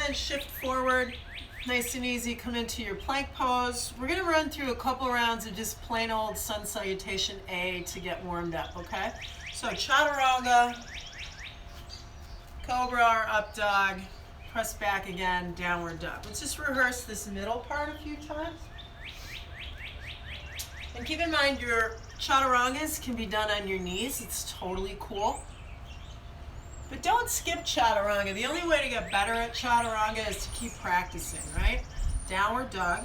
then shift forward. Nice and easy, come into your plank pose. We're gonna run through a couple rounds of just plain old sun salutation A to get warmed up, okay? So chaturanga, cobra or up dog, press back again, downward dog. Let's just rehearse this middle part a few times. And keep in mind your chaturangas can be done on your knees. It's totally cool. But don't skip chaturanga. The only way to get better at chaturanga is to keep practicing, right? Downward dog.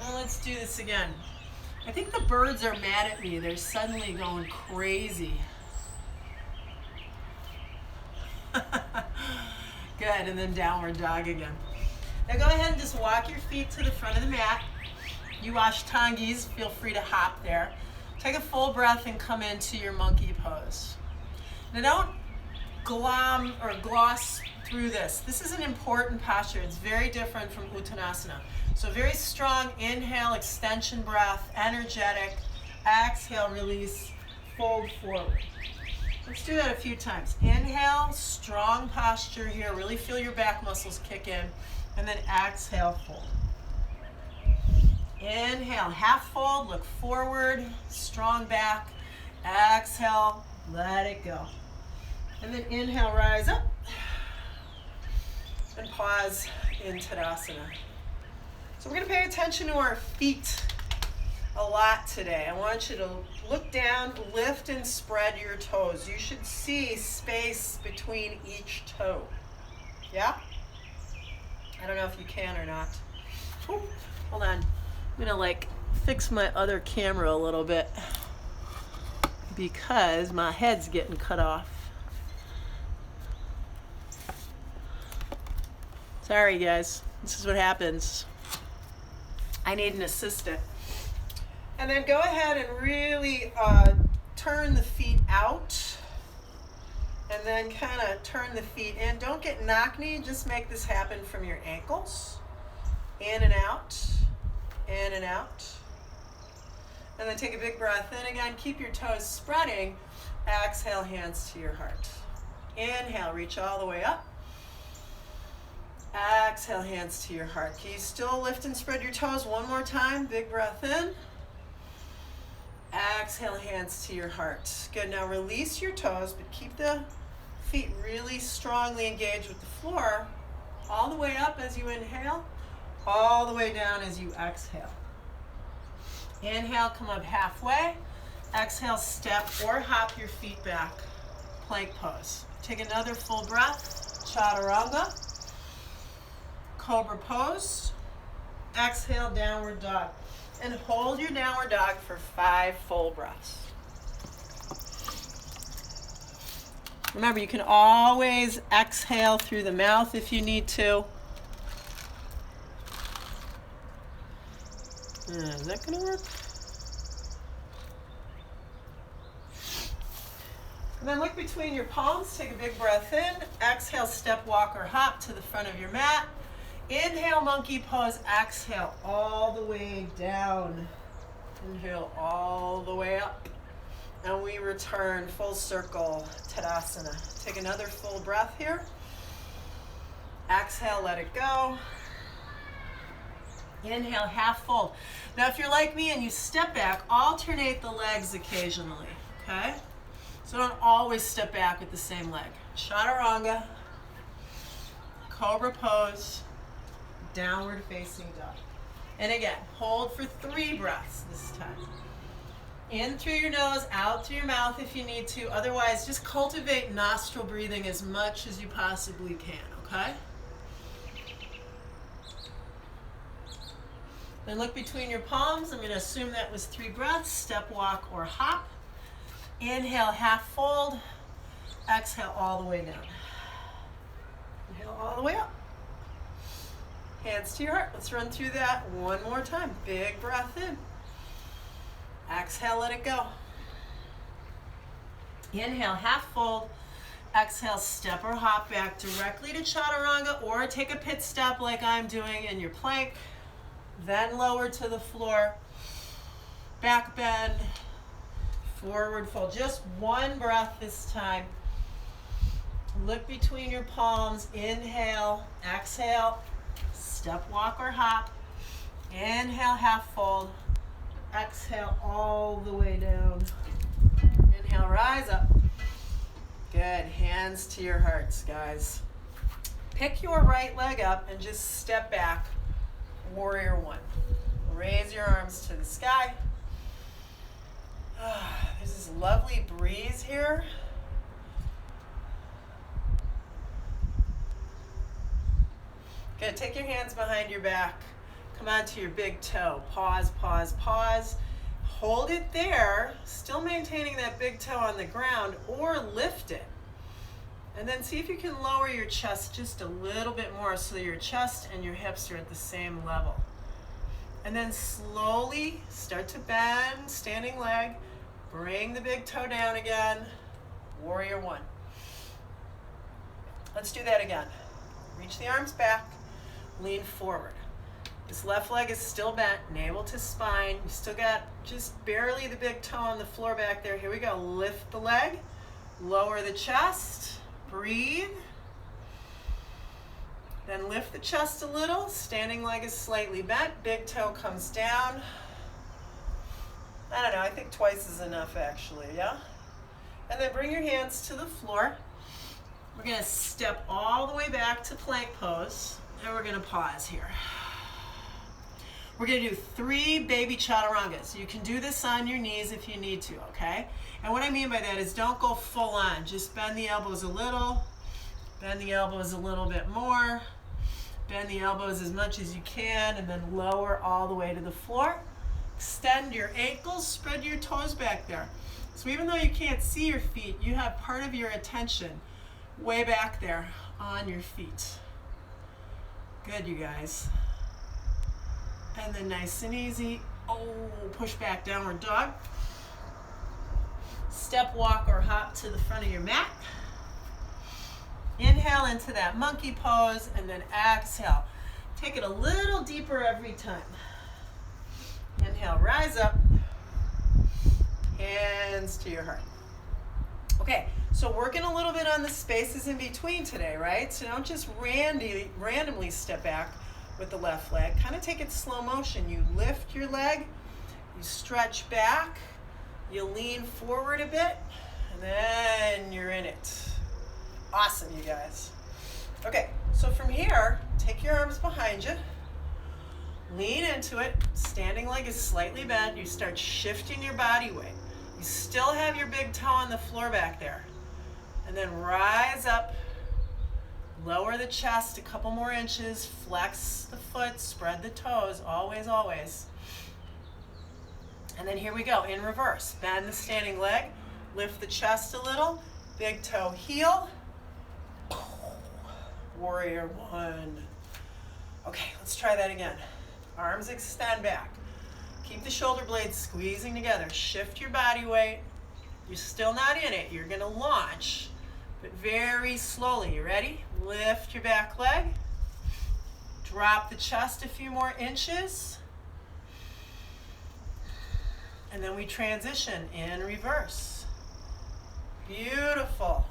And let's do this again. I think the birds are mad at me. They're suddenly going crazy. Good, and then downward dog again. Now go ahead and just walk your feet to the front of the mat. You Ashtangis, feel free to hop there. Take a full breath and come into your monkey pose. Now don't gloss through this. This is an important posture. It's very different from Uttanasana. So very strong inhale, extension breath, energetic. Exhale, release, fold forward. Let's do that a few times. Inhale, strong posture here. Really feel your back muscles kick in. And then exhale, fold. Inhale, half fold, look forward, strong back. Exhale, let it go. And then inhale, rise up. And pause in Tadasana. So we're going to pay attention to our feet a lot today. I want you to look down, lift and spread your toes. You should see space between each toe. Yeah? I don't know if you can or not. Ooh, hold on. I'm gonna fix my other camera a little bit because my head's getting cut off. Sorry guys, this is what happens. I need an assistant. And then go ahead and really turn the feet out and then kind of turn the feet in. Don't get knock-kneed, just make this happen from your ankles. In and out. In and out. And then take a big breath in again. Keep your toes spreading. Exhale, hands to your heart. Inhale, reach all the way up. Exhale, hands to your heart. Can you still lift and spread your toes one more time? Big breath in. Exhale, hands to your heart. Good, now release your toes, but keep the feet really strongly engaged with the floor. All the way up as you inhale. All the way down as you exhale. Inhale, come up halfway. Exhale, step or hop your feet back. Plank pose. Take another full breath. Chaturanga. Cobra pose. Exhale, downward dog. And hold your downward dog for 5 full breaths. Remember, you can always exhale through the mouth if you need to. Is that going to work? And then look between your palms. Take a big breath in. Exhale, step, walk, or hop to the front of your mat. Inhale, monkey pose. Exhale, all the way down. Inhale, all the way up. And we return full circle, Tadasana. Take another full breath here. Exhale, let it go. Inhale, half fold. Now, if you're like me and you step back, alternate the legs occasionally, okay? So don't always step back with the same leg. Chaturanga, cobra pose, downward facing dog. And again, hold for 3 breaths this time. In through your nose, out through your mouth if you need to. Otherwise, just cultivate nostril breathing as much as you possibly can, okay? Then look between your palms. I'm going to assume that was 3 breaths. Step, walk, or hop. Inhale, half fold. Exhale, all the way down. Inhale, all the way up. Hands to your heart. Let's run through that one more time. Big breath in. Exhale, let it go. Inhale, half fold. Exhale, step or hop back directly to chaturanga, or take a pit step like I'm doing in your plank. Then lower to the floor. Back bend. Forward fold. Just one breath this time. Look between your palms. Inhale, exhale, step, walk, or hop. Inhale, half fold. Exhale all the way down. Inhale, rise up. Good. Hands to your hearts, guys. Pick your right leg up and just step back. Warrior one. Raise your arms to the sky. There's this lovely breeze here. Good. Take your hands behind your back. Come onto your big toe. Pause, pause, pause. Hold it there, still maintaining that big toe on the ground, or lift it. And then see if you can lower your chest just a little bit more so your chest and your hips are at the same level. And then slowly start to bend, standing leg. Bring the big toe down again. Warrior one. Let's do that again. Reach the arms back, lean forward. This left leg is still bent, navel to spine. You still got just barely the big toe on the floor back there. Here we go. Lift the leg, lower the chest, breathe. Then lift the chest a little. Standing leg is slightly bent. Big toe comes down. I don't know, I think twice is enough actually, yeah? And then bring your hands to the floor. We're gonna step all the way back to plank pose, and we're gonna pause here. We're gonna do 3 baby chaturangas. You can do this on your knees if you need to, okay? And what I mean by that is don't go full on. Just bend the elbows a little, bend the elbows a little bit more, bend the elbows as much as you can, and then lower all the way to the floor. Extend your ankles, spread your toes back there. So even though you can't see your feet, you have part of your attention way back there on your feet. Good, you guys. And then nice and easy, push back, downward dog. Step, walk, or hop to the front of your mat. Inhale into that monkey pose, and then exhale. Take it a little deeper every time. Inhale, rise up. Hands to your heart. Okay, so working a little bit on the spaces in between today, right? So don't just randomly step back with the left leg. Kind of take it slow motion. You lift your leg, you stretch back, you lean forward a bit, and then you're in it. Awesome, you guys. Okay, so from here, take your arms behind you, lean into it. Standing leg is slightly bent. You start shifting your body weight. You still have your big toe on the floor back there. And then rise up. Lower the chest a couple more inches, flex the foot, spread the toes, always, always. And then here we go, in reverse. Bend the standing leg, lift the chest a little, big toe heel. Warrior one. Okay, let's try that again. Arms extend back. Keep the shoulder blades squeezing together. Shift your body weight. You're still not in it. You're gonna launch, but very slowly. You ready? Lift your back leg. Drop the chest a few more inches. And then we transition in reverse. Beautiful.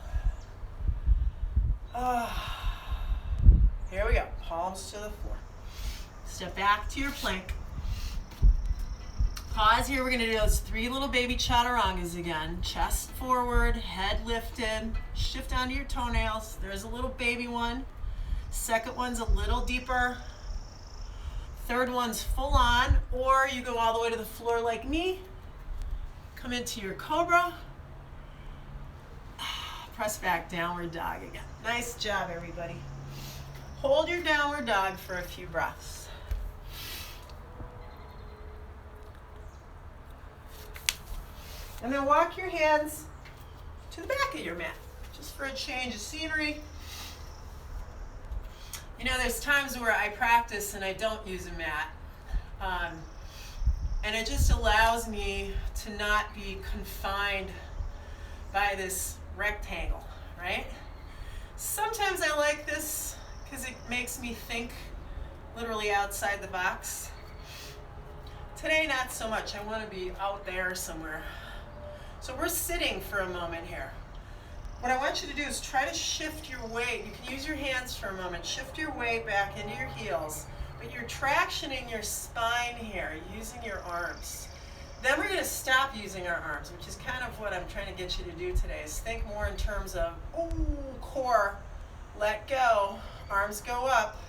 Here we go. Palms to the floor. Step back to your plank. Pause here. We're going to do those 3 little baby chaturangas again. Chest forward, head lifted. Shift onto your toenails. There's a little baby one. Second one's a little deeper. Third one's full on, or you go all the way to the floor like me. Come into your cobra. Press back, downward dog again. Nice job, everybody. Hold your downward dog for a few breaths. And then walk your hands to the back of your mat, just for a change of scenery. You know, there's times where I practice and I don't use a mat. And it just allows me to not be confined by this rectangle, right? Sometimes I like this because it makes me think literally outside the box. Today, not so much. I want to be out there somewhere. So we're sitting for a moment here. What I want you to do is try to shift your weight. You can use your hands for a moment. Shift your weight back into your heels, but you're tractioning your spine here, using your arms. Then we're going to stop using our arms, which is kind of what I'm trying to get you to do today, is think more in terms of, core, let go, arms go up,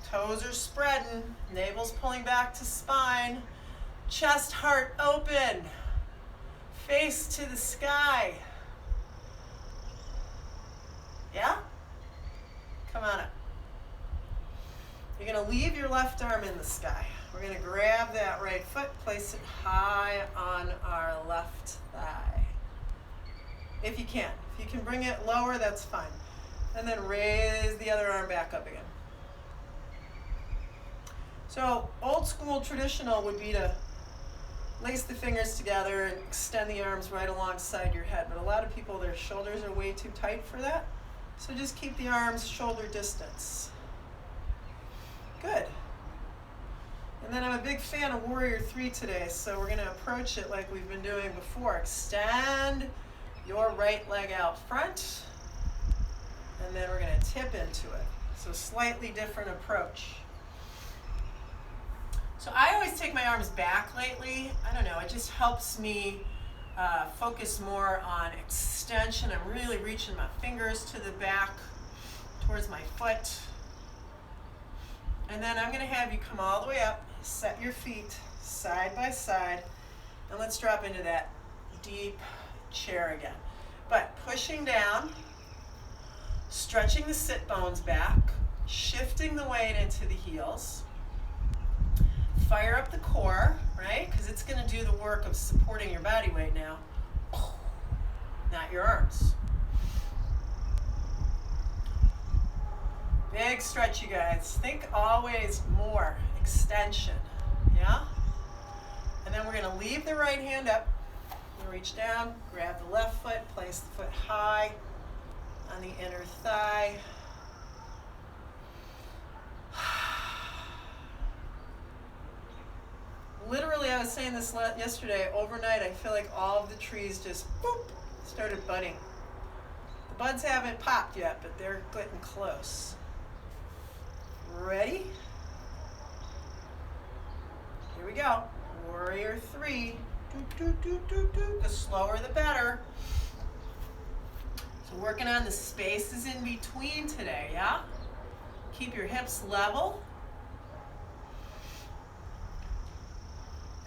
toes are spreading, navel's pulling back to spine, chest, heart open, face to the sky. Yeah? Come on up. You're going to leave your left arm in the sky. We're going to grab that right foot, place it high on our left thigh. If you can. If you can bring it lower, that's fine. And then raise the other arm back up again. So old school traditional would be to lace the fingers together and extend the arms right alongside your head. But a lot of people, their shoulders are way too tight for that. So just keep the arms shoulder distance. Good. And then I'm a big fan of Warrior 3 today, so we're going to approach it like we've been doing before. Extend your right leg out front, and then we're going to tip into it. So slightly different approach. So I always take my arms back lately. I don't know, it just helps me focus more on extension. I'm really reaching my fingers to the back towards my foot. And then I'm going to have you come all the way up, set your feet side by side, and let's drop into that deep chair again. But pushing down, stretching the sit bones back, shifting the weight into the heels. Fire up the core, right? Because it's going to do the work of supporting your body weight now, not your arms. Big stretch, you guys. Think always more extension, yeah? And then we're going to leave the right hand up. We'll reach down, grab the left foot, place the foot high on the inner thigh. Literally, I was saying this yesterday, overnight, I feel like all of the trees just boop, started budding. The buds haven't popped yet, but they're getting close. Ready? Here we go. Warrior 3. The slower the better. So working on the spaces in between today, yeah? Keep your hips level.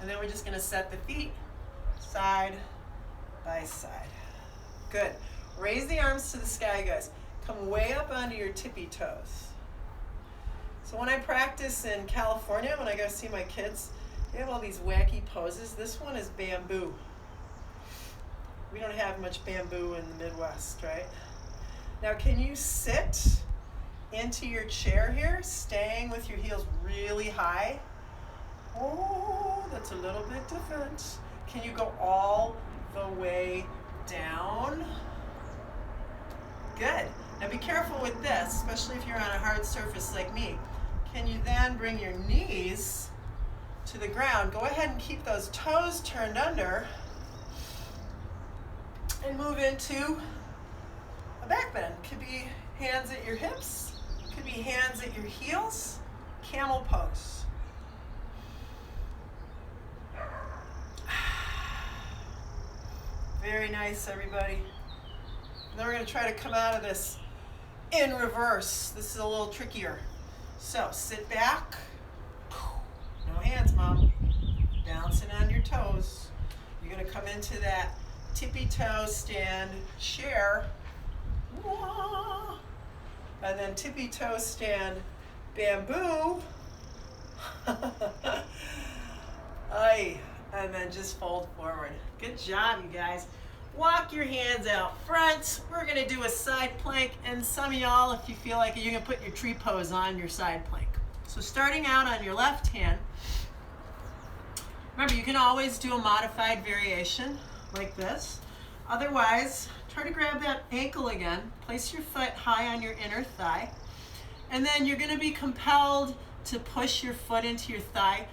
And then we're just going to set the feet side by side. Good. Raise the arms to the sky, guys. Come way up onto your tippy toes. So when I practice in California, when I go see my kids, they have all these wacky poses. This one is bamboo. We don't have much bamboo in the Midwest, right? Now, can you sit into your chair here, staying with your heels really high? Oh, that's a little bit different. Can you go all the way down? Good. Now be careful with this, especially if you're on a hard surface like me. Can you then bring your knees to the ground? Go ahead and keep those toes turned under and move into a back bend. Could be hands at your hips, could be hands at your heels, camel pose. Very nice, everybody. Then we're going to try to come out of this in reverse. This is a little trickier. So sit back. No hands, Mom. Bouncing on your toes. You're going to come into that tippy toe stand chair. And then tippy toe stand bamboo. Aye. And then just fold forward. Good job, you guys. Walk your hands out front. We're going to do a side plank, and some of y'all, if you feel like it, you can put your tree pose on your side plank. So starting out on your left hand, remember you can always do a modified variation like this. Otherwise, try to grab that ankle again. Place your foot high on your inner thigh, and then you're going to be compelled to push your foot into your thigh.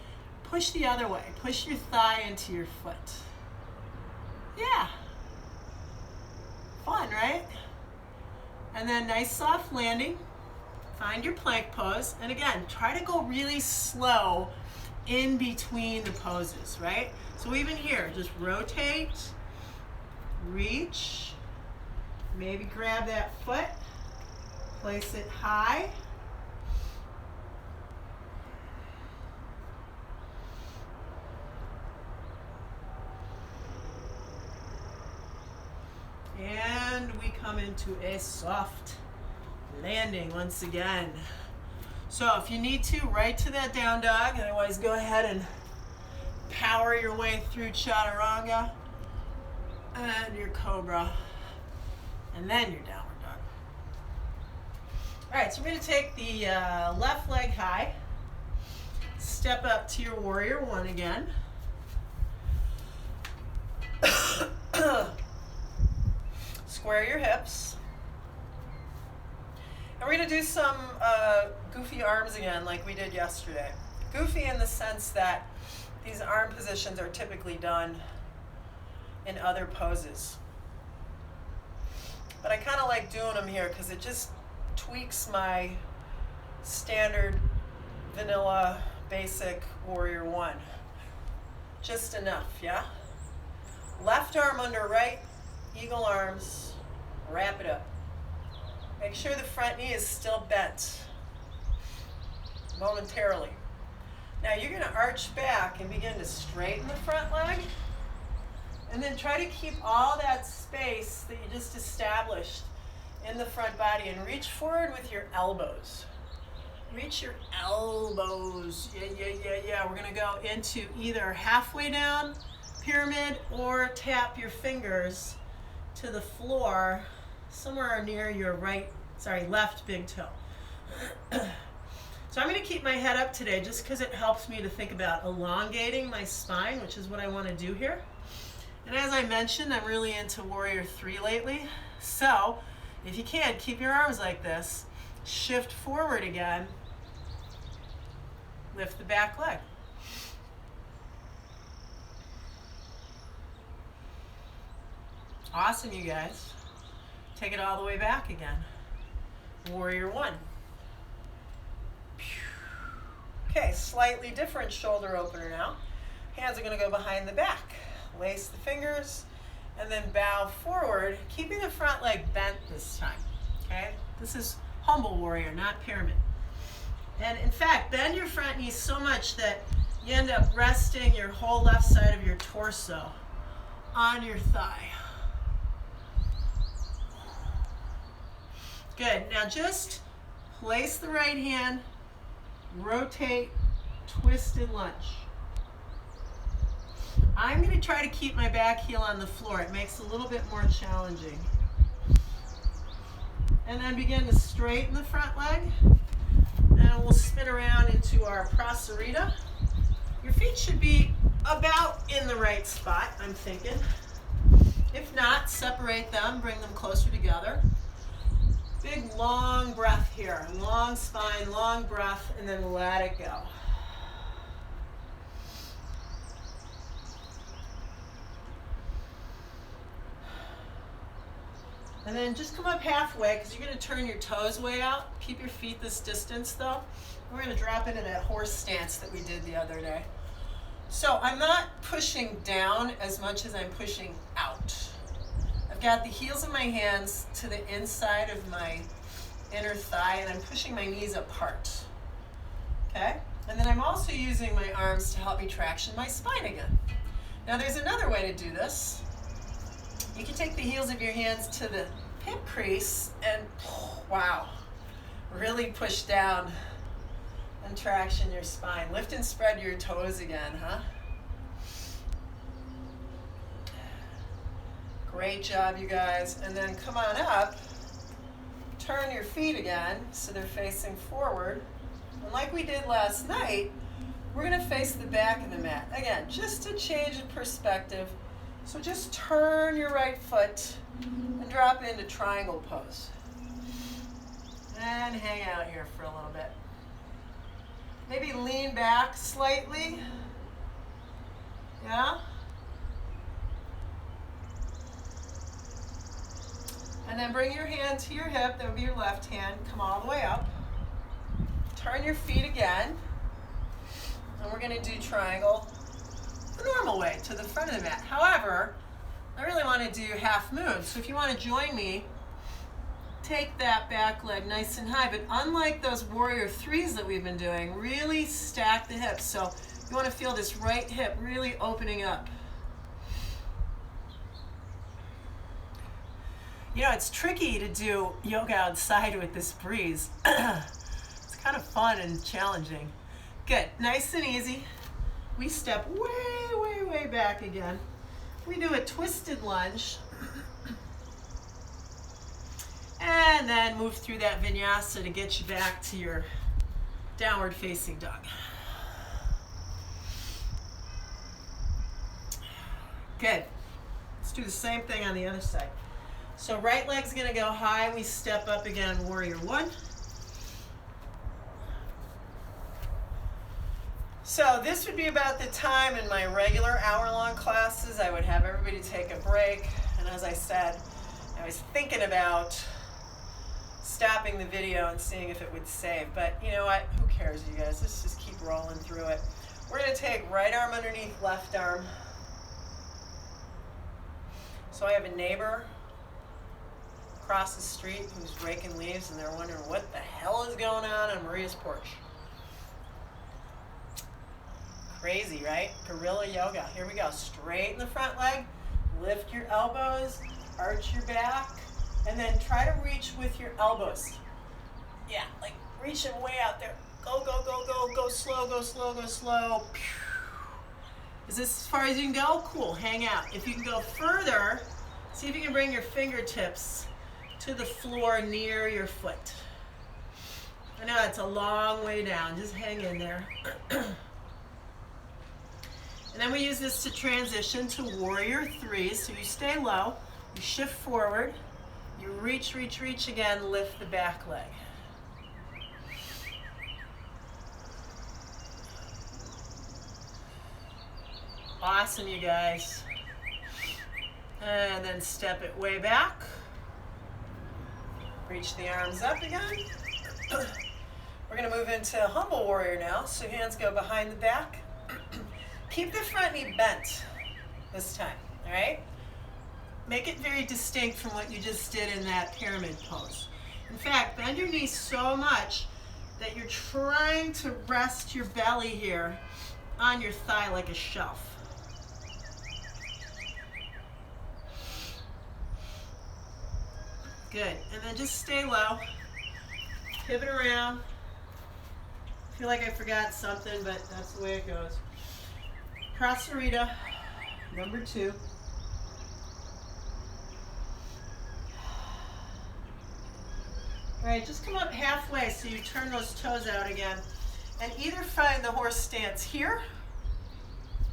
Push the other way. Push your thigh into your foot. Yeah. Fun, right? And then nice soft landing. Find your plank pose. And again, try to go really slow in between the poses, right? So even here, just rotate, reach, maybe grab that foot, place it high. And we come into a soft landing once again. So if you need to, right to that down dog. Otherwise, go ahead and power your way through chaturanga and your cobra, and then your downward dog. All right, so we're going to take the left leg high, step up to your warrior one again. Square your hips. And we're going to do some goofy arms again like we did yesterday. Goofy in the sense that these arm positions are typically done in other poses. But I kind of like doing them here because it just tweaks my standard vanilla basic warrior one. Just enough, yeah? Left arm under right, eagle arms, wrap it up. Make sure the front knee is still bent momentarily. Now you're going to arch back and begin to straighten the front leg, and then try to keep all that space that you just established in the front body, and reach forward with your elbows. Reach your elbows. Yeah. We're going to go into either halfway down pyramid or tap your fingers to the floor somewhere near your left big toe. So I'm going to keep my head up today just because it helps me to think about elongating my spine, which is what I want to do here. And as I mentioned, I'm really into Warrior 3 lately. So if you can, keep your arms like this. Shift forward again. Lift the back leg. Awesome, you guys. Take it all the way back again. Warrior 1. Okay, slightly different shoulder opener now. Hands are going to go behind the back. Lace the fingers and then bow forward, keeping the front leg bent this time. Okay? This is humble warrior, not pyramid. And in fact, bend your front knee so much that you end up resting your whole left side of your torso on your thigh. Good. Now just place the right hand, rotate, twist, and lunge. I'm going to try to keep my back heel on the floor. It makes it a little bit more challenging. And then begin to straighten the front leg. And we'll spin around into our prasarita. Your feet should be about in the right spot, I'm thinking. If not, separate them, bring them closer together. Big long breath here. Long spine, long breath, and then let it go. And then just come up halfway because you're going to turn your toes way out. Keep your feet this distance though. We're going to drop into that horse stance that we did the other day. So I'm not pushing down as much as I'm pushing out. I've got the heels of my hands to the inside of my inner thigh, and I'm pushing my knees apart. Okay? And then I'm also using my arms to help me traction my spine again. Now there's another way to do this. You can take the heels of your hands to the hip crease and, wow, really push down and traction your spine. Lift and spread your toes again, huh? Great job, you guys. And then come on up, turn your feet again so they're facing forward. And like we did last night, we're going to face the back of the mat. Again, just to change the perspective. So just turn your right foot and drop into triangle pose. And hang out here for a little bit. Maybe lean back slightly. Yeah? And then bring your hand to your hip, that would be your left hand, come all the way up. Turn your feet again. And we're gonna do triangle the normal way, to the front of the mat. However, I really wanna do half moon. So if you wanna join me, take that back leg nice and high, but unlike those warrior threes that we've been doing, really stack the hips. So you wanna feel this right hip really opening up. You know, it's tricky to do yoga outside with this breeze. It's kind of fun and challenging. Good, nice and easy. We step way, way, way back again. We do a twisted lunge. And then move through that vinyasa to get you back to your downward facing dog. Good. Let's do the same thing on the other side. So right leg's gonna go high. We step up again, warrior one. So this would be about the time in my regular hour-long classes. I would have everybody take a break. And as I said, I was thinking about stopping the video and seeing if it would save. But you know what? Who cares, you guys? Let's just keep rolling through it. We're gonna take right arm underneath left arm. So I have a neighbor across the street who's raking leaves, and they're wondering what the hell is going on Maria's porch. Crazy, right? Gorilla yoga. Here we go. Straighten the front leg, lift your elbows, arch your back, and then try to reach with your elbows. Yeah, like reach them way out there. Go, go, go, go, go slow, go slow, go slow. Is this as far as you can go? Cool, hang out. If you can go further, see if you can bring your fingertips to the floor near your foot. I know it's a long way down, just hang in there. And then we use this to transition to warrior three. So you stay low, you shift forward, you reach, reach, reach again, lift the back leg. Awesome, you guys. And then step it way back. Reach the arms up again. We're gonna move into humble warrior now. So hands go behind the back. Keep the front knee bent this time, all right? Make it very distinct from what you just did in that pyramid pose. In fact, bend your knees so much that you're trying to rest your belly here on your thigh like a shelf. Good, and then just stay low. Pivot around. I feel like I forgot something, but that's the way it goes. Prasarita, number 2. All right, just come up halfway so you turn those toes out again. And either find the horse stance here,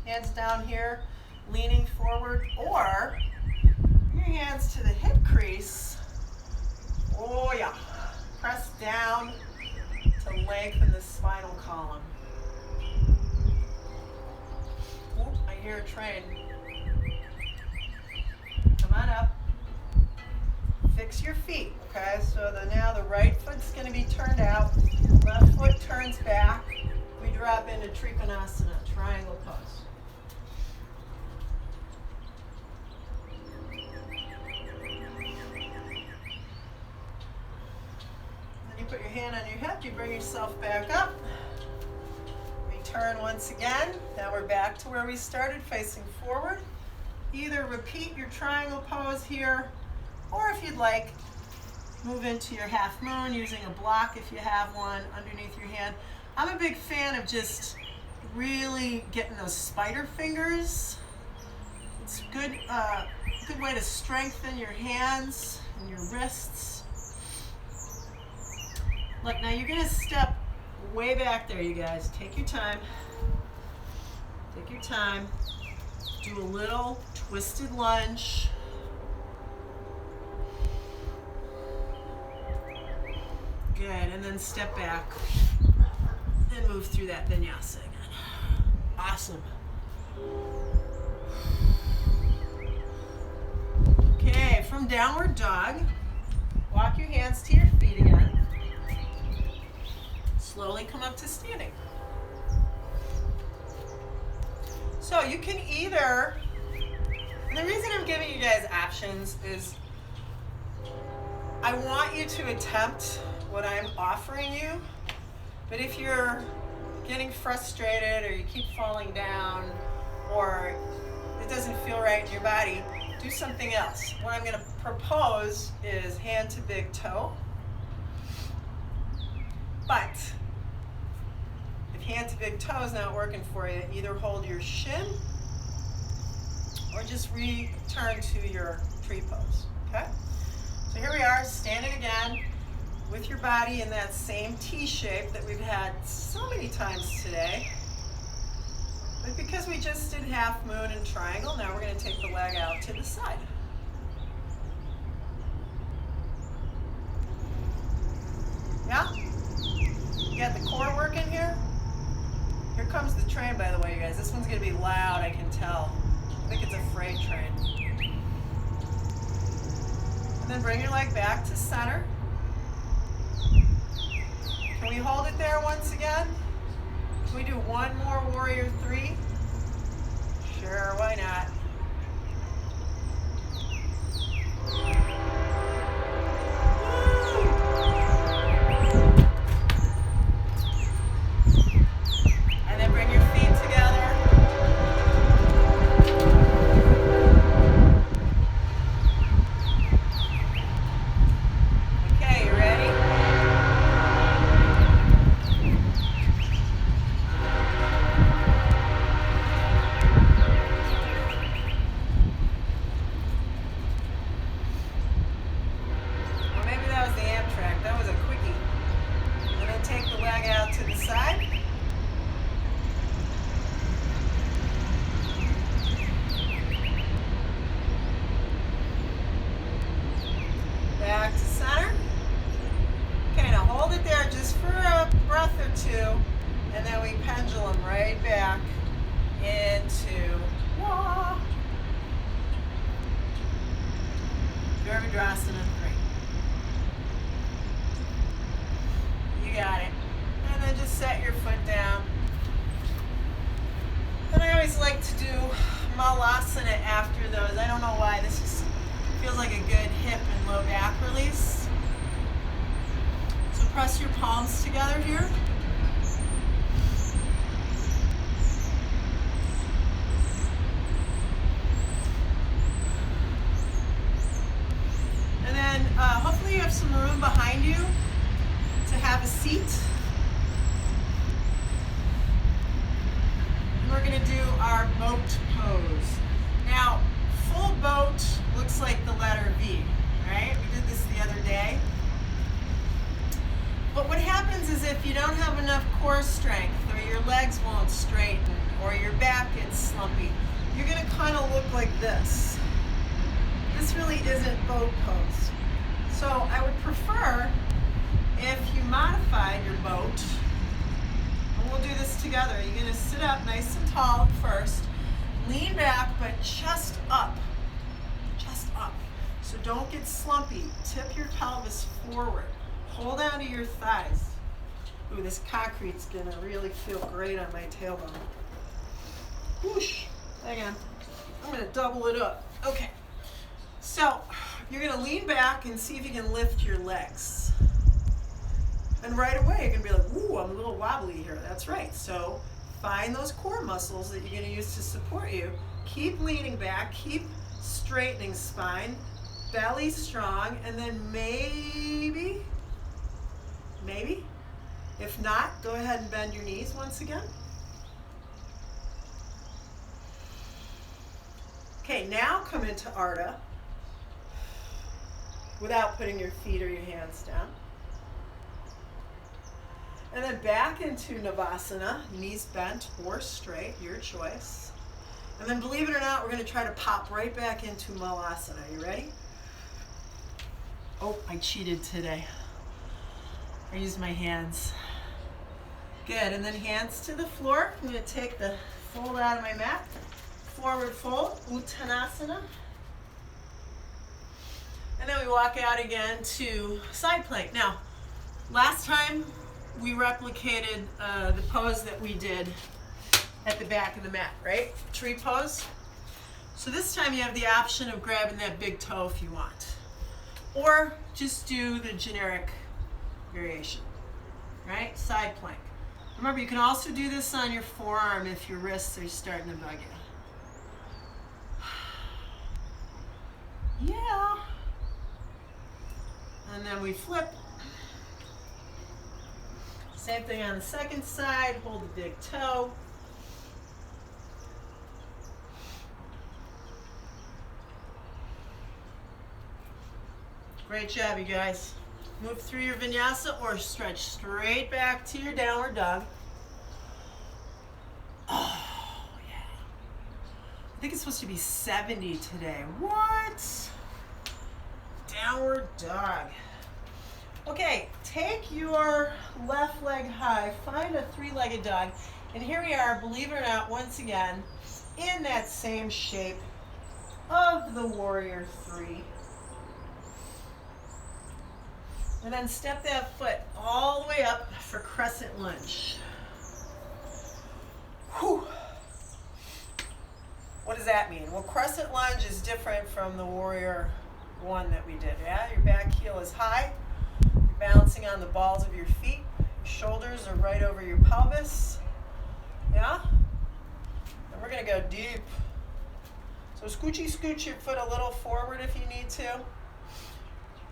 hands down here, leaning forward, or bring your hands to the hip crease. Oh yeah, press down to lengthen the spinal column. Oop, I hear a train. Come on up. Fix your feet, okay? So now the right foot's going to be turned out, left foot turns back. We drop into Trikonasana, triangle pose. Then you put your hand on your hip, you bring yourself back up. Return once again. Now we're back to where we started, facing forward. Either repeat your triangle pose here, or if you'd like, move into your half moon using a block if you have one underneath your hand. I'm a big fan of just really getting those spider fingers. It's a good way to strengthen your hands and your wrists. Look, now you're gonna step way back there, you guys. Take your time. Take your time. Do a little twisted lunge. Good, and then step back and move through that vinyasa again. Awesome. Okay, from downward dog, Walk your hands to your feet again. Slowly come up to standing. So you can either, and the reason I'm giving you guys options is I want you to attempt what I'm offering you, but if you're getting frustrated or you keep falling down or it doesn't feel right in your body, do something else. What I'm going to propose is hand to big toe. But if hand to big toe is not working for you, either hold your shin or just return to your tree pose. Okay? So here we are, standing again with your body in that same T shape that we've had so many times today. But because we just did half moon and triangle, now we're going to take the leg out to the side. Yeah? You got the core working here? Here comes the train, by the way, you guys. This one's going to be loud, I can tell. I think it's a freight train. And then bring your leg back to center. Can we hold it there once again? Can we do one more warrior three? Sure, why not? And then bring your feet together. Okay, you ready? Well, maybe that was the Amtrak. That was a quickie. And then take the leg out to the side. Back to center. Okay, now hold it there just for a breath or two, and then we pendulum right back into wah. Virabhadrasana 3. You got it. And then just set your foot down. And I always like to do malasana after those. I don't know why. This just feels like a good hip and low back release. So press your palms together here. And then hopefully you have some room behind you to have a seat. And we're going to do our boat pose. Now, full boat looks like the letter V, right? We did this the other day. But what happens is if you don't have enough core strength, or your legs won't straighten, or your back gets slumpy, you're going to kind of look like this. This really isn't boat pose. So I would prefer if you modified your boat, and we'll do this together. You're going to sit up nice and tall at first, lean back, but chest up. Chest up. So don't get slumpy. Tip your pelvis forward. Hold on to your thighs. Ooh, this concrete's going to really feel great on my tailbone. Whoosh. Again. I'm going to double it up. Okay. So you're going to lean back and see if you can lift your legs. And right away you're going to be like, ooh, I'm a little wobbly here. That's right. So find those core muscles that you're going to use to support you. Keep leaning back. Keep straightening spine. Belly strong. And then maybe, if not, go ahead and bend your knees once again. Okay, now come into Ardha without putting your feet or your hands down. And then back into Navasana, knees bent or straight, your choice. And then believe it or not, we're going to try to pop right back into Malasana. You ready? Oh, I cheated today. I used my hands. Good, and then hands to the floor. I'm going to take the fold out of my mat. Forward fold, Uttanasana. And then we walk out again to side plank. Now, last time we replicated the pose that we did at the back of the mat, right? Tree pose. So this time you have the option of grabbing that big toe if you want. Or just do the generic variation, right? Side plank. Remember, you can also do this on your forearm if your wrists are starting to bug you. Yeah. And then we flip. Same thing on the second side, hold the big toe. Great job, you guys. Move through your vinyasa or stretch straight back to your downward dog. Oh, yeah. I think it's supposed to be 70 today. What? Downward dog. Okay, take your left leg high, find a three-legged dog, and here we are, believe it or not, once again, in that same shape of the warrior three. And then step that foot all the way up for crescent lunge. Whew. What does that mean? Well, crescent lunge is different from the warrior one that we did, yeah? Your back heel is high. You're balancing on the balls of your feet. Your shoulders are right over your pelvis, yeah? And we're gonna go deep. So scooch your foot a little forward if you need to.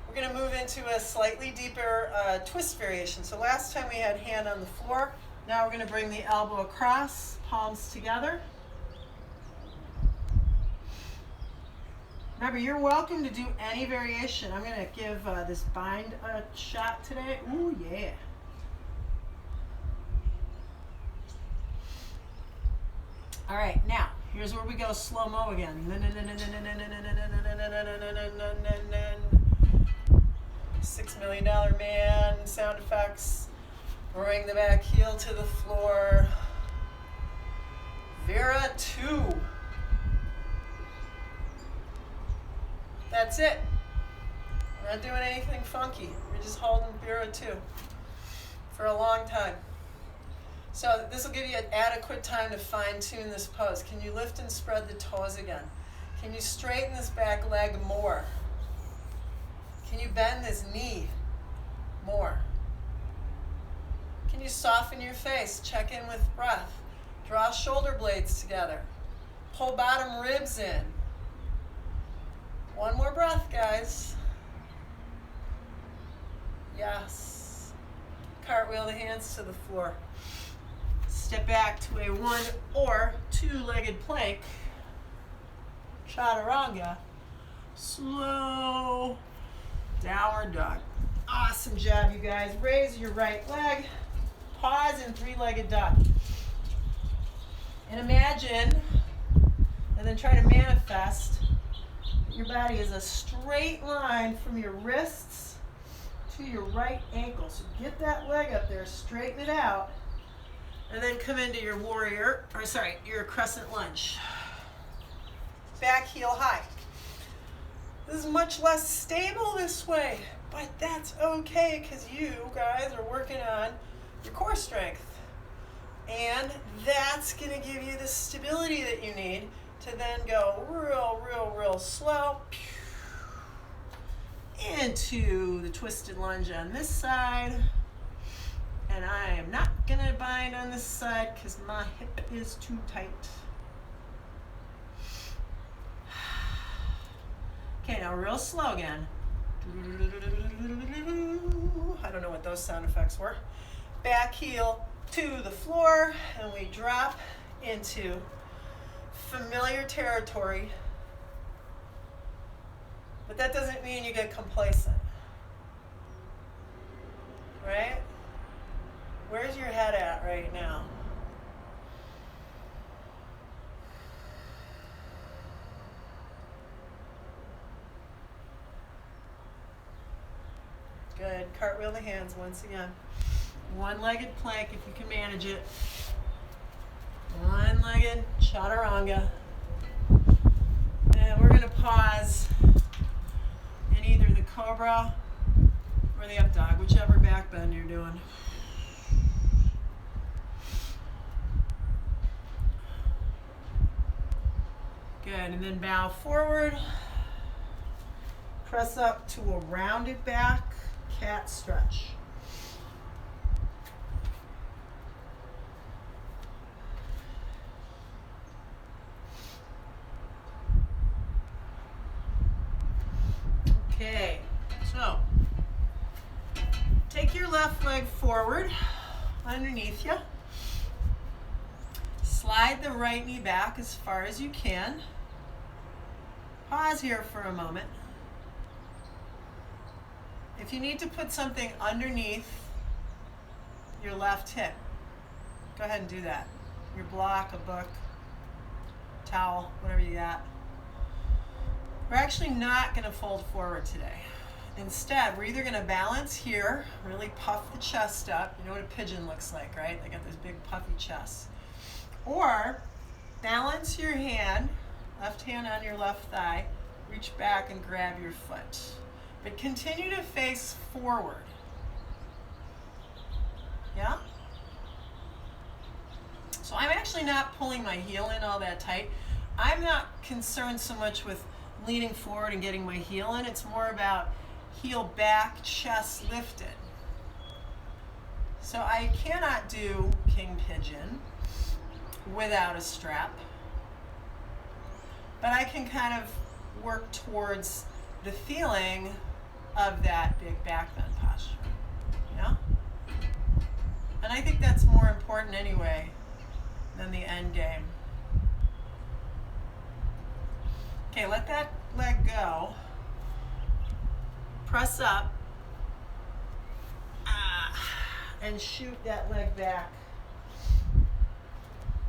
We're going to move into a slightly deeper twist variation. So last time we had hand on the floor. Now we're going to bring the elbow across, palms together. Remember, you're welcome to do any variation. I'm going to give this bind a shot today. Ooh, yeah. All right, now, here's where we go slow-mo again. $6 Million Man, sound effects. Bring the back heel to the floor. Vera 2. That's it. We're not doing anything funky. We're just holding Vera 2 for a long time. So this will give you an adequate time to fine-tune this pose. Can you lift and spread the toes again? Can you straighten this back leg more? Can you bend this knee more? Can you soften your face? Check in with breath. Draw shoulder blades together. Pull bottom ribs in. One more breath, guys. Yes. Cartwheel the hands to the floor. Step back to a one or two-legged plank. Chaturanga. Slow. Downward dog. Awesome job, you guys. Raise your right leg. Pause in three-legged dog. And imagine, and then try to manifest, that your body is a straight line from your wrists to your right ankle. So get that leg up there, straighten it out, and then come into your your crescent lunge. Back heel high. This is much less stable this way, but that's okay because you guys are working on your core strength. And that's going to give you the stability that you need to then go real slow into the twisted lunge on this side. And I am not going to bind on this side because my hip is too tight. Okay, now real slow again. I don't know what those sound effects were. Back heel to the floor, and we drop into familiar territory. But that doesn't mean you get complacent. Right? Where's your head at right now? Good. Cartwheel the hands once again. One-legged plank if you can manage it. One-legged chaturanga. And we're going to pause in either the cobra or the up dog, whichever back bend you're doing. Good, and then bow forward. Press up to a rounded back, cat stretch. Okay, so take your left leg forward underneath you. Slide the right knee back as far as you can. Pause here for a moment. If you need to put something underneath your left hip, go ahead and do that. Your block, a book, towel, whatever you got. We're actually not going to fold forward today. Instead, we're either going to balance here, really puff the chest up. You know what a pigeon looks like, right? They got this big puffy chest. Or balance your hand, left hand on your left thigh, reach back and grab your foot. But continue to face forward. Yeah? So I'm actually not pulling my heel in all that tight. I'm not concerned so much with leaning forward and getting my heel in. It's more about heel back, chest lifted. So I cannot do king pigeon without a strap. But I can kind of work towards the feeling of that big back bend posture. Yeah? And I think that's more important anyway than the end game. Okay, let that leg go. Press up. And shoot that leg back.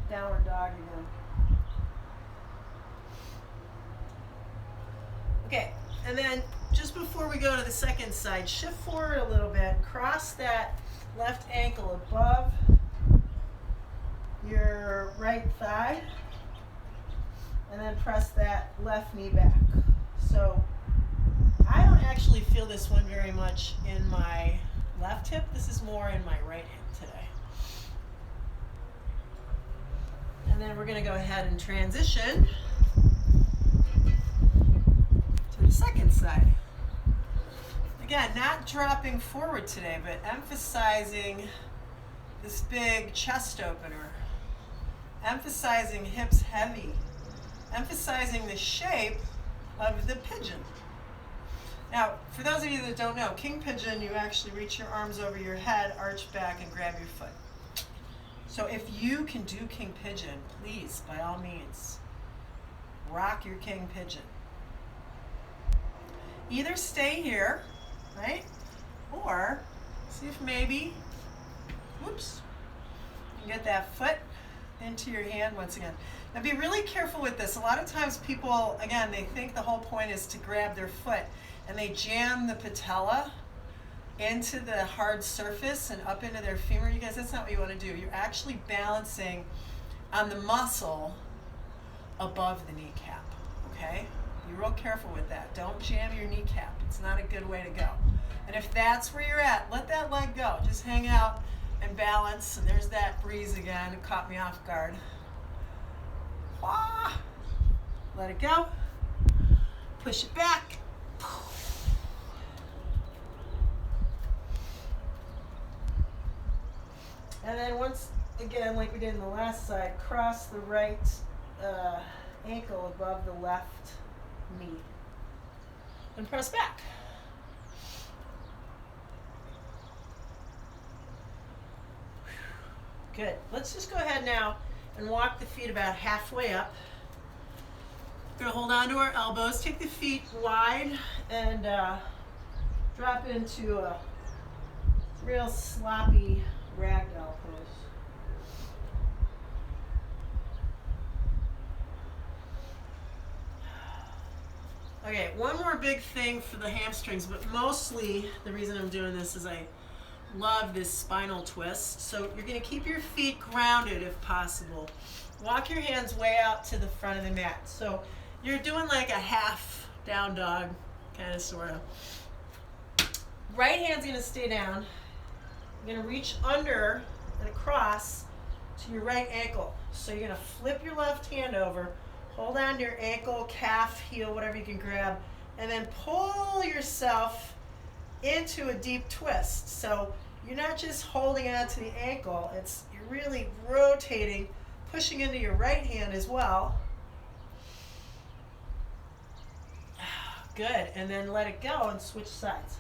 Downward dog again. Okay, and then just before we go to the second side, shift forward a little bit. Cross that left ankle above your right thigh. And then press that left knee back. So I don't actually feel this one very much in my left hip. This is more in my right hip today. And then we're going to go ahead and transition to the second side. Again, not dropping forward today, but emphasizing this big chest opener. Emphasizing hips heavy. Emphasizing the shape of the pigeon. Now, for those of you that don't know, king pigeon, you actually reach your arms over your head, arch back, and grab your foot. So if you can do king pigeon, please, by all means, rock your king pigeon. Either stay here, right? Or see if maybe, whoops, you can get that foot into your hand once again. Now be really careful with this. A lot of times people, again, they think the whole point is to grab their foot and they jam the patella into the hard surface and up into their femur. You guys, that's not what you want to do. You're actually balancing on the muscle above the kneecap, okay? Be real careful with that. Don't jam your kneecap. It's not a good way to go. And if that's where you're at, let that leg go. Just hang out and balance. And there's that breeze again. It caught me off guard. Ah, let it go. Push it back. And then once again, like we did in the last side, cross the right ankle above the left knee. And press back. Good. Let's just go ahead now and walk the feet about halfway up. We're going to hold on to our elbows, take the feet wide, and drop into a real sloppy ragdoll pose. Okay, one more big thing for the hamstrings, but mostly the reason I'm doing this is I love this spinal twist. So you're going to keep your feet grounded if possible. Walk your hands way out to the front of the mat. So you're doing like a half down dog, kind of, sort of. Right hand's gonna stay down. You're gonna reach under and across to your right ankle. So you're gonna flip your left hand over, hold on to your ankle, calf, heel, whatever you can grab, and then pull yourself into a deep twist. So you're not just holding on to the ankle, you're really rotating, pushing into your right hand as well. Good, and then let it go and switch sides.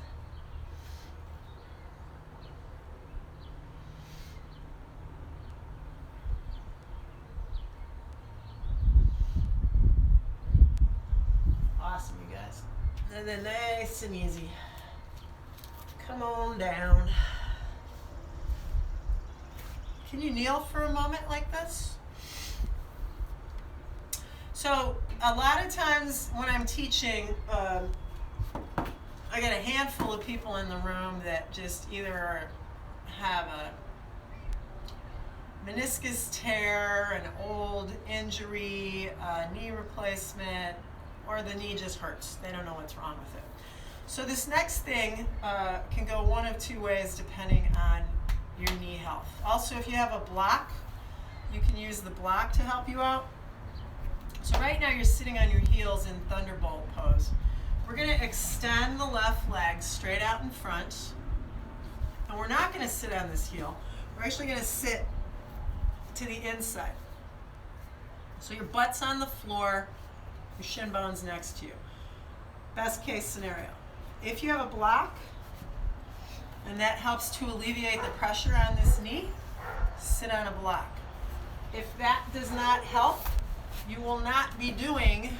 Awesome, you guys. And then nice and easy. Come on down. Can you kneel for a moment like this? So a lot of times when I'm teaching, I get a handful of people in the room that just either have a meniscus tear, an old injury, a knee replacement, or the knee just hurts. They don't know what's wrong with it. So this next thing can go one of two ways depending on your knee health. Also, if you have a block, you can use the block to help you out. So right now you're sitting on your heels in thunderbolt pose. We're going to extend the left leg straight out in front. And we're not going to sit on this heel. We're actually going to sit to the inside. So your butt's on the floor, your shin bone's next to you. Best case scenario. If you have a block, and that helps to alleviate the pressure on this knee, sit on a block. If that does not help, you will not be doing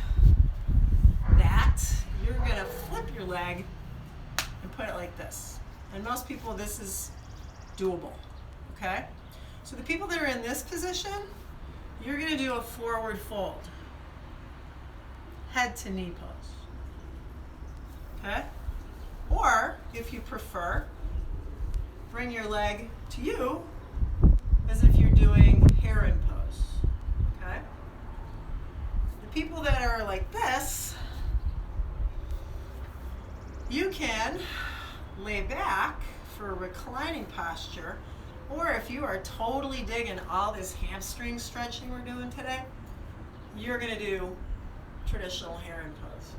that. You're going to flip your leg and put it like this. And most people, this is doable, okay? So the people that are in this position, you're going to do a forward fold, head to knee pose, okay? Or, if you prefer, bring your leg to you as if you're doing heron pose, okay? The people that are like this, you can lay back for a reclining posture, or if you are totally digging all this hamstring stretching we're doing today, you're gonna do traditional heron pose.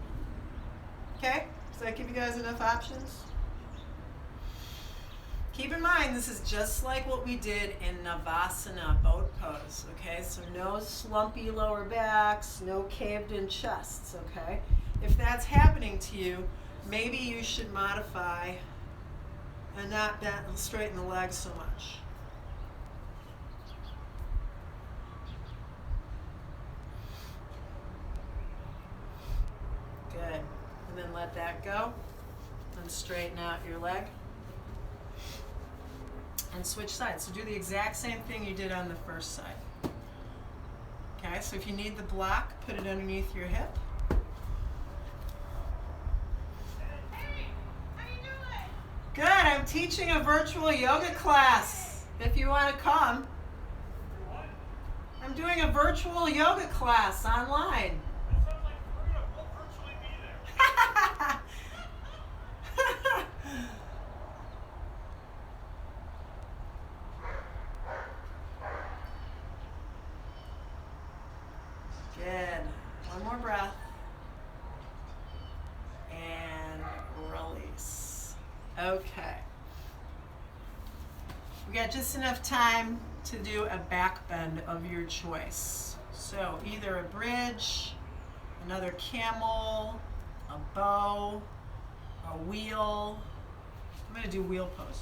Okay? Does that give you guys enough options? Keep in mind, this is just like what we did in Navasana, boat pose, okay? So no slumpy lower backs, no caved in chests, okay? If that's happening to you, maybe you should modify and not straighten the legs so much. Good. And then let that go and straighten out your leg. And switch sides. So do the exact same thing you did on the first side. Okay, so if you need the block, put it underneath your hip. Good, I'm teaching a virtual yoga class. If you want to come. I'm doing a virtual yoga class online. That sounds like we're going to virtually be there. Good. One more breath. And release. Okay. We got just enough time to do a back bend of your choice. So either a bridge, another camel, a bow, a wheel. I'm going to do wheel pose.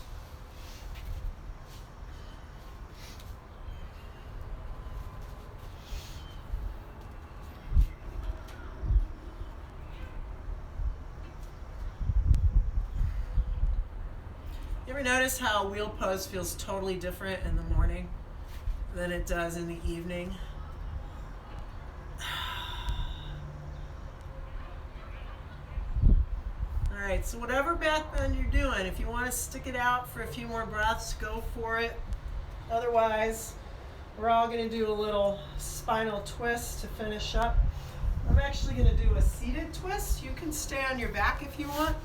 You ever notice how a wheel pose feels totally different in the morning than it does in the evening? All right, so whatever back bend you're doing, if you want to stick it out for a few more breaths, go for it. Otherwise, we're all going to do a little spinal twist to finish up. I'm actually going to do a seated twist. You can stay on your back if you want.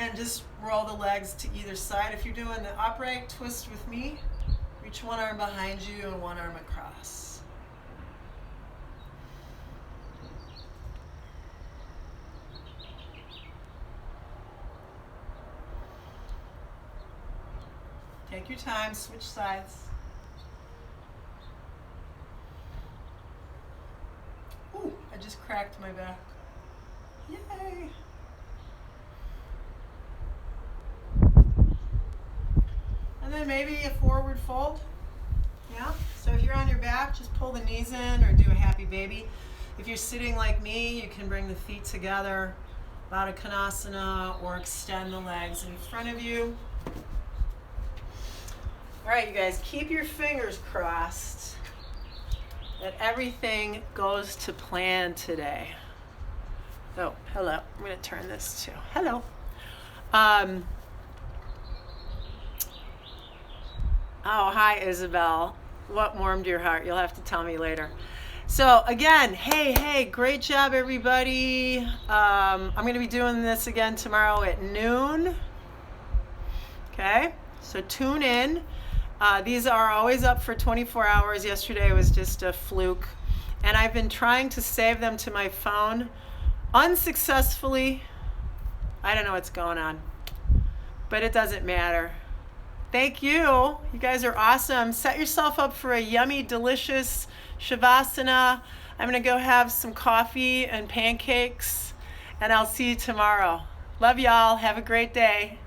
And just roll the legs to either side. If you're doing the upright twist with me, reach one arm behind you and one arm across. Take your time, switch sides. Ooh, I just cracked my back. Yay! And then maybe a forward fold. Yeah? So if you're on your back, just pull the knees in or do a happy baby. If you're sitting like me, you can bring the feet together, Baddha Konasana, or extend the legs in front of you. All right, you guys, keep your fingers crossed that everything goes to plan today. Oh, hello. I'm going to turn this too. Hello. Oh, hi, Isabel. What warmed your heart? You'll have to tell me later. So again, hey, great job, everybody. I'm going to be doing this again tomorrow at noon. Okay, so tune in. These are always up for 24 hours. Yesterday was just a fluke. And I've been trying to save them to my phone unsuccessfully. I don't know what's going on, but it doesn't matter. Thank you. You guys are awesome. Set yourself up for a yummy, delicious Shavasana. I'm going to go have some coffee and pancakes, and I'll see you tomorrow. Love y'all. Have a great day.